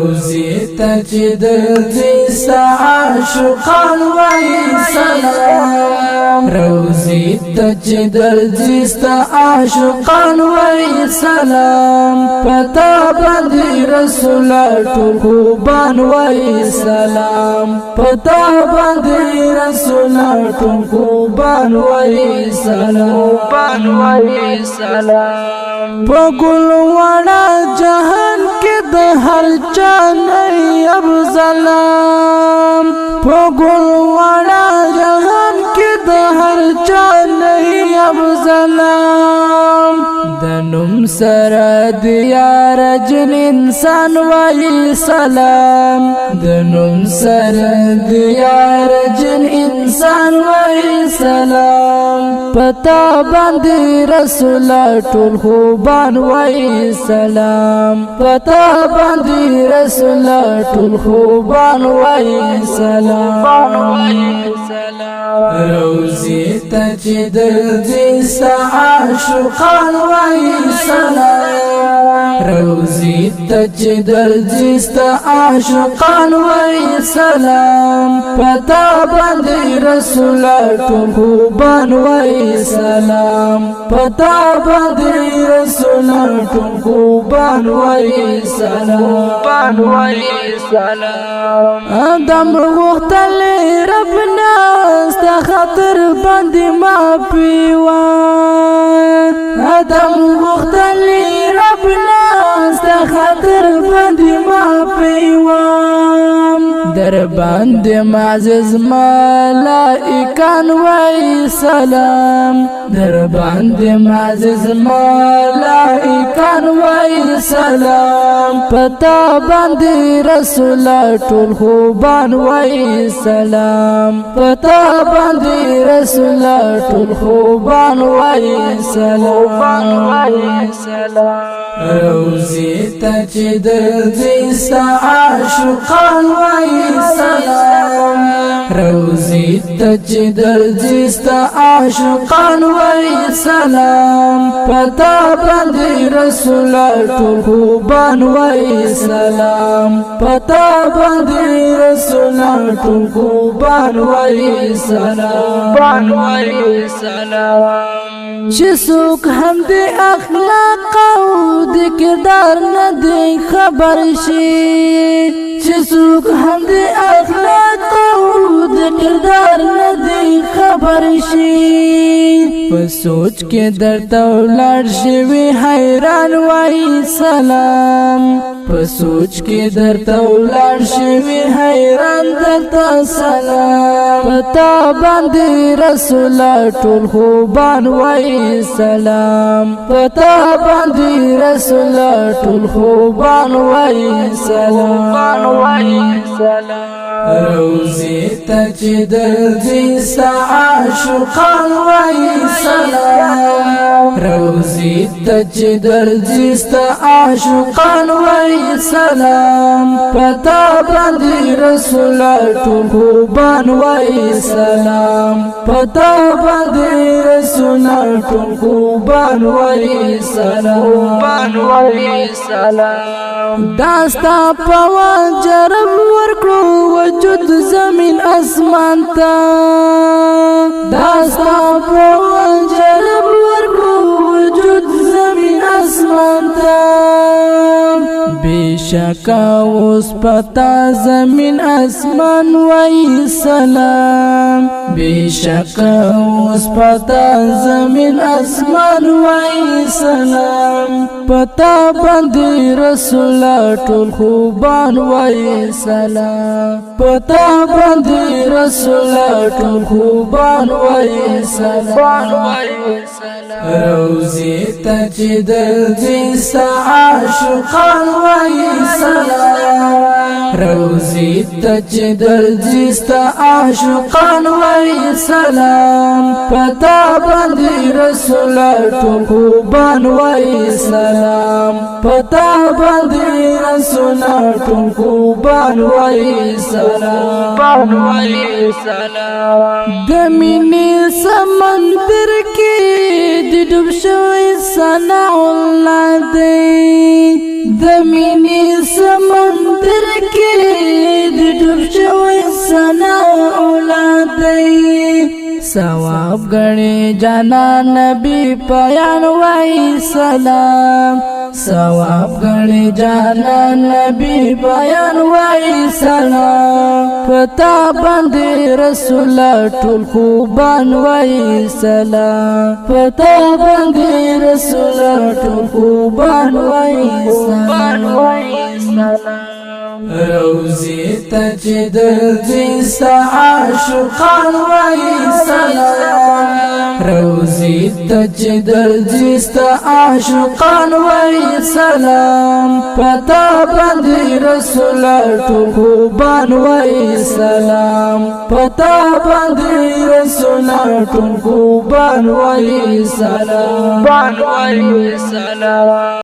روزی تجد الجست عاشقان وی سلام روزی تجد الجست عاشقان وی سلام پتا باندې رسول ټول خوبان وی سلام پتا باندې رسول ټول خوبان وی سلام وی سلام په ګل وړا جهان کې د هر چا نه افضلام په ګل وړا جهان کې د هر چا نه افضلام د نوم سره د یار جن انسان وی سلام د نوم سره د یار جن انسان وی سلام پتا باندې رسول ټول خوبان وی سلام پتا باندې رسول ټول خوبان وی سلام روزی تجد الجست عاشقان وی سلام روزی تجد الجست عاشقان وی سلام پتا باندې رسول ټول خوبان وی سلام پتا باندې رسول ټول خوبان وی سلام ادم وختل ربنا است خاطر باندې ما پیوا ادم وختل ربنا است خاطر باندې ما پیوا در باندې معزز ملائکان وی سلام در باندې معزز ملائکان وی سلام پتا باندې رسول ټول خوبان وی سلام پتا باندې رسول ټول خوبان وی سلام روزی تجد الجست عاشقان وی سلام روزی تجد الجست عاشقان وی سلام پتا باندې رسول ټول خوبان وی سلام پتا باندې رسول ټول خوبان وی سلام چې څوک هم د اخلاق او د کردار نه دی خبر شي چې څوک هم د اخلاق او د کردار نه دی خبر شي په سوچ کې درته ولاړ شي حیران وای سلام په سوچ کې درته ولاړ شي حیران درته سلام پتا باندې رسول ټول خوبان وای سلام پتا باندې رسول ټول خوبان وای سلام روزی تجد الجست عاشقان وی سلام روزی تجد الجست عاشقان وی سلام پتا باندې رسول ټول خوبان وی سلام پتا باندې رسول ټول خوبان وی سلام داستا پوا جرم ورکړو وجود زمین اسمان تا داستا پوا جرم ورکړو وجود زمین اسمان تا بیشکا اوس پتا زمین اسمان وی سلام بیشکا اوس پتا زمین اسمان وی سلام پتا باندې رسول ټول خوبان وی سلام پتا باندې رسول ټول خوبان وی سلام روزی تجد الجست عاشقان وی سلام روزی تجد الجست عاشقان وی سلام پتا باندې رسول ټول خوبان وی سلام پتا باندې رسول ټول خوبان وی سلام د مینې سمندر کې د ډوب شوی ثنا الله دی د مینې سمندر سمندر کې د ډوب شوی سنا اولاد دی ثواب غني جانا نبی پیان وای سلام ثواب غني جانا نبی بیان وای سلام پتا باندې رسول ټول خوبان وای سلام پتا باندې رسول ټول خوبان وای سلام روزي تجد الجنس عاشقان وای سلام روزي تجد الجنس عاشقان وای سلام پتا باندې رسول خوبان وای سلام پتا باندې رسول خوبان وای سلام